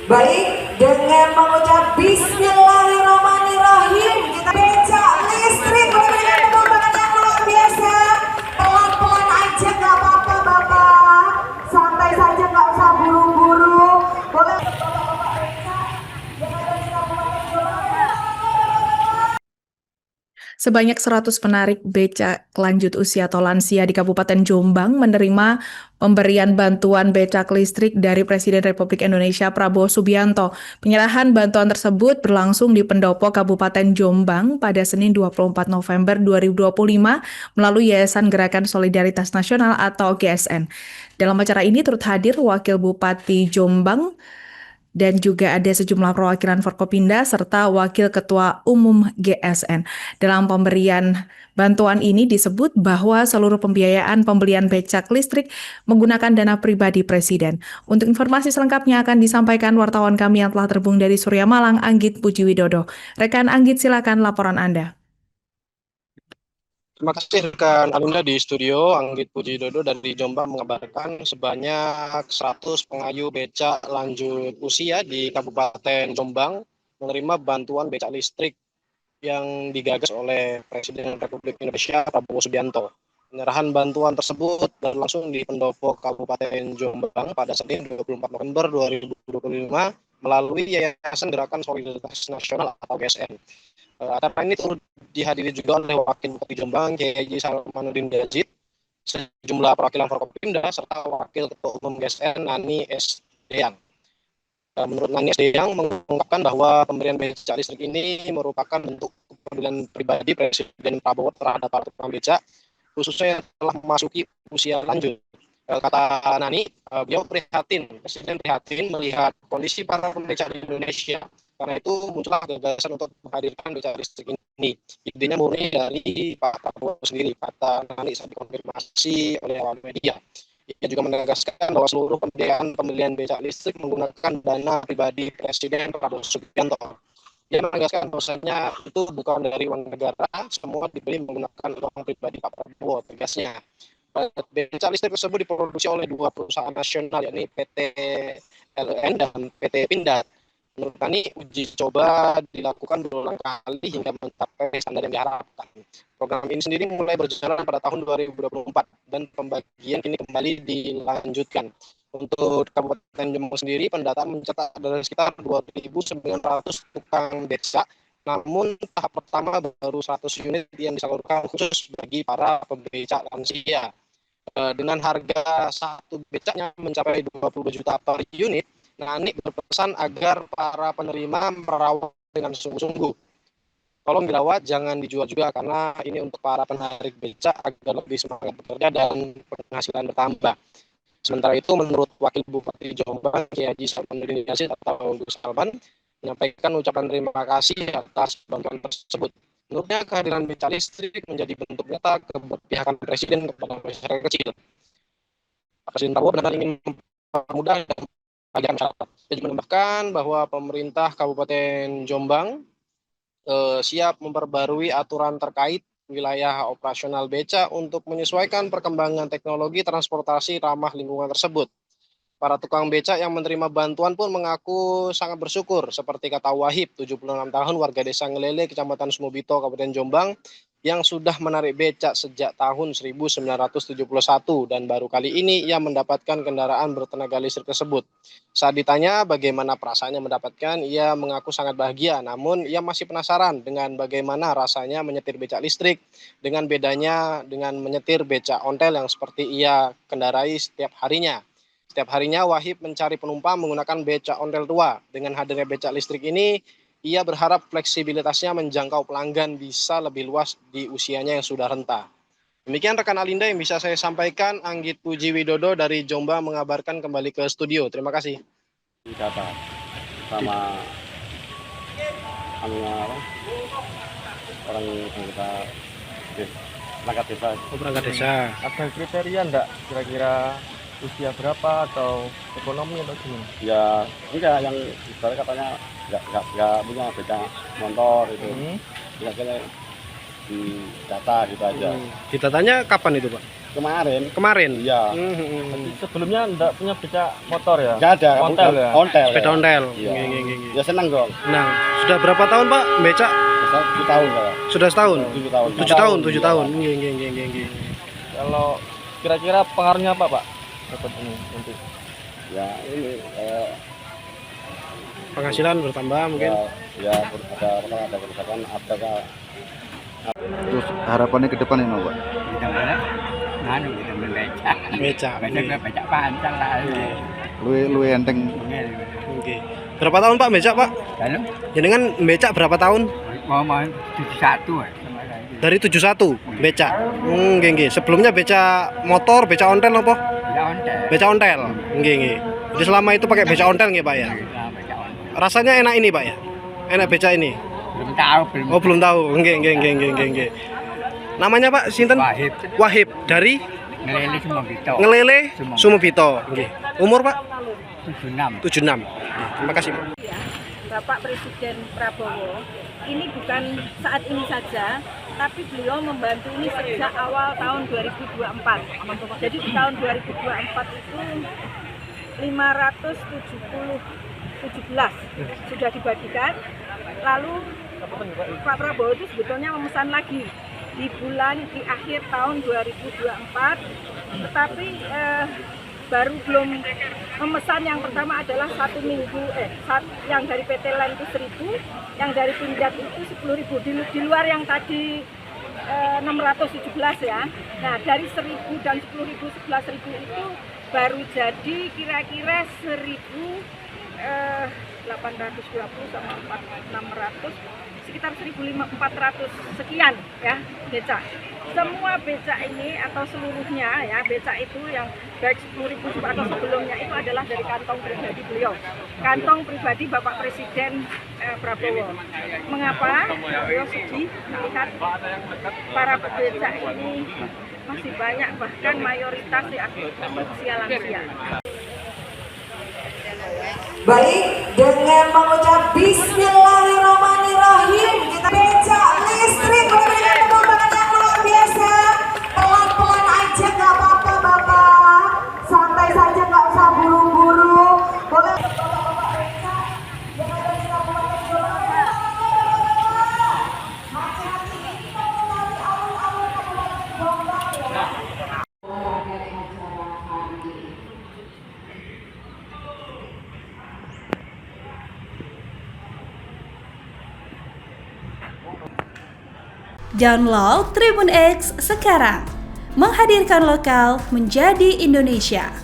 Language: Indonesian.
Baik, dengan mengucap Bismillahirrahmanirrahim, kita becak listrik memberikan tepuk tangan yang luar biasa. Pelan-pelan aja, nggak apa-apa Bapak. Santai saja, nggak usah buru-buru. Boleh Bapak-bapak becak yang ada di Kabupaten Jombang. Sebanyak 100 penarik becak lanjut usia atau lansia di Kabupaten Jombang menerima pemberian bantuan becak listrik dari Presiden Republik Indonesia Prabowo Subianto. Penyerahan bantuan tersebut berlangsung di Pendopo Kabupaten Jombang pada Senin 24 November 2025 melalui Yayasan Gerakan Solidaritas Nasional atau GSN. Dalam acara ini turut hadir Wakil Bupati Jombang, dan juga ada sejumlah perwakilan Forkopimda serta Wakil Ketua Umum GSN. Dalam pemberian bantuan ini disebut bahwa seluruh pembiayaan pembelian becak listrik menggunakan dana pribadi Presiden. Untuk informasi selengkapnya akan disampaikan wartawan kami yang telah terhubung dari Surya Malang, Anggit Pujiwidodo. Rekan Anggit, silakan laporan Anda. Terima kasih rekan Alunda di studio. Anggit Pujidodo dari Jombang mengabarkan sebanyak 100 pengayu becak lanjut usia di Kabupaten Jombang menerima bantuan becak listrik yang digagas oleh Presiden Republik Indonesia Prabowo Subianto. Penyerahan bantuan tersebut berlangsung di Pendopo Kabupaten Jombang pada Senin 24 November 2025 melalui Yayasan Gerakan Solidaritas Nasional atau GSN. Acara ini turut dihadiri juga oleh Wakil Bupati Jombang, Kiai Salmanuddin Dajid, sejumlah perwakilan Forkopimda, serta Wakil Ketua Umum GSN, Nani S. Deyang. Menurut Nani S. Deyang, mengungkapkan bahwa pemberian becak listrik ini merupakan bentuk kepedulian pribadi Presiden Prabowo terhadap para tukang becak, khususnya yang telah memasuki usia lanjut. Kata Nani, beliau Presiden prihatin melihat kondisi para pembecak di Indonesia. Karena itu muncullah gagasan untuk menghadirkan becak listrik ini. Idenya murni dari Pak Prabowo sendiri, kata Nani saat dikonfirmasi oleh awak media. Ia juga menegaskan bahwa seluruh pembiayaan pembelian becak listrik menggunakan dana pribadi Presiden Prabowo Subianto. Ia menegaskan bahwasanya itu bukan dari uang negara, semua dibeli menggunakan uang pribadi Pak Prabowo, tegasnya. Becak listrik tersebut diproduksi oleh dua perusahaan nasional, yakni PT LEN dan PT Pindad. Menurut kami, uji coba dilakukan berulang kali hingga mencapai standar yang diharapkan. Program ini sendiri mulai berjalan pada tahun 2024 dan pembagian kini kembali dilanjutkan. Untuk Kabupaten Jombang sendiri, pendataan mencatat ada sekitar 2.900 tukang becak. Namun tahap pertama baru 100 unit yang disalurkan khusus bagi para pembecak lansia. Dengan harga satu becaknya mencapai 20 juta per unit, Nani berpesan agar para penerima merawat dengan sungguh-sungguh. Tolong dirawat, jangan dijual juga, karena ini untuk para penarik becak agar lebih semangat bekerja dan penghasilan bertambah. Sementara itu, menurut Wakil Bupati Jombang, Kiai Salmanuddin Dajid atau Gus Salman, menyampaikan ucapan terima kasih atas bantuan tersebut. Menurutnya, kehadiran becak listrik menjadi bentuk nyata keberpihakan Presiden kepada masyarakat kecil. Presiden Prabowo benar-benar ingin mempermudah bagi masyarakat. Dia juga menambahkan bahwa pemerintah Kabupaten Jombang siap memperbarui aturan terkait wilayah operasional beca untuk menyesuaikan perkembangan teknologi transportasi ramah lingkungan tersebut. Para tukang becak yang menerima bantuan pun mengaku sangat bersyukur, seperti kata Wahib, 76 tahun, warga desa Ngelele, Kecamatan Sumobito, Kabupaten Jombang, yang sudah menarik becak sejak tahun 1971 dan baru kali ini ia mendapatkan kendaraan bertenaga listrik tersebut. Saat ditanya bagaimana perasaannya mendapatkan, ia mengaku sangat bahagia, namun ia masih penasaran dengan bagaimana rasanya menyetir becak listrik, dengan bedanya dengan menyetir becak ontel yang seperti ia kendarai setiap harinya. Setiap harinya Wahib mencari penumpang menggunakan becak ontel tua. Dengan hadirnya becak listrik ini, ia berharap fleksibilitasnya menjangkau pelanggan bisa lebih luas di usianya yang sudah renta. Demikian rekan Alinda yang bisa saya sampaikan. Anggit Pujiwidodo dari Jombang mengabarkan kembali ke studio. Terima kasih. Data sama orang anggota perangkat desa. Oh, perangkat desa. Ada kriteria enggak kira-kira usia berapa atau ekonomi atau gimana? Ya enggak, yang ibarat katanya enggak punya beda motor itu. Kira-kira di data gitu aja. Ditatanya kapan itu, Pak? Kemarin. Iya. Hmm. Sebelumnya enggak punya becak motor ya? Enggak ada, Ontel ya? ontel. Sepeda ontel. Iya. Nggih. Ya seneng dong. Nah, sudah berapa tahun Pak becak? 7 tahun Pak. Sudah setahun. 7 tahun. 7 tahun. Nggih. Kalau kira-kira pengaruhnya apa Pak? Dapat ini nanti. Ya ini Penghasilan bertambah mungkin. ya ada kerusakan ada Terus harapannya ke depan ini Pak? Kita mana? Nganu kita becak. Becak. Becak panjang lah. Lu enteng Nggih. Berapa tahun Pak becak Pak? Lalu Jenengan becak berapa tahun? mau 71 Dari 71 becak. Nggih. Sebelumnya becak motor, becak ontel apa? Becak ontel. Becak ontel. Nggih. Jadi selama itu pakai becak ontel nggih Pak ya? Becak ontel. Rasanya enak ini Pak ya? Enak becak ini? Belum tahu belum. Oh, belum tahu. Nggih. Namanya Pak sinten? Wahib. Wahib dari Ngelele semua gitu. Ngelele Sumobito. Nggih. Umur Pak? 76. 76. Terima kasih Pak. Bapak Presiden Prabowo ini bukan saat ini saja, tapi beliau membantu ini sejak awal tahun 2024. Jadi di tahun 2024 itu 517 sudah dibagikan. Lalu Pak Prabowo itu sebetulnya memesan lagi di akhir tahun 2024, tetapi baru belum memesan. Yang pertama adalah 1 minggu yang dari PT LAN itu 1.000, yang dari Pindad itu 10.000, di luar yang tadi 617 ya. Nah dari 1.000 dan 10.000, 11.000 itu baru jadi kira-kira 1.820 sama 600, sekitar 1.400 sekian ya becak. Semua becak ini atau seluruhnya ya, becak itu yang baik 10.000 atau sebelumnya itu adalah dari kantong pribadi beliau, kantong pribadi Bapak Presiden Prabowo. Mengapa? Beliau sedih melihat para becak ini masih banyak, bahkan mayoritas ya usia lansia. Baik, dengan mengucap Bismillahirrahmanirrahim, kita becak listrik memberikan tepuk tangan yang luar biasa. Pelan-pelan aja, nggak apa-apa Bapak, santai saja, nggak usah buru-buru. Boleh Bapak becak yang ada di Kabupaten Jombang. Hati-hati, kita mencari alun-alun Kabupaten Jombang ya. Download Tribun X sekarang, menghadirkan lokal menjadi Indonesia.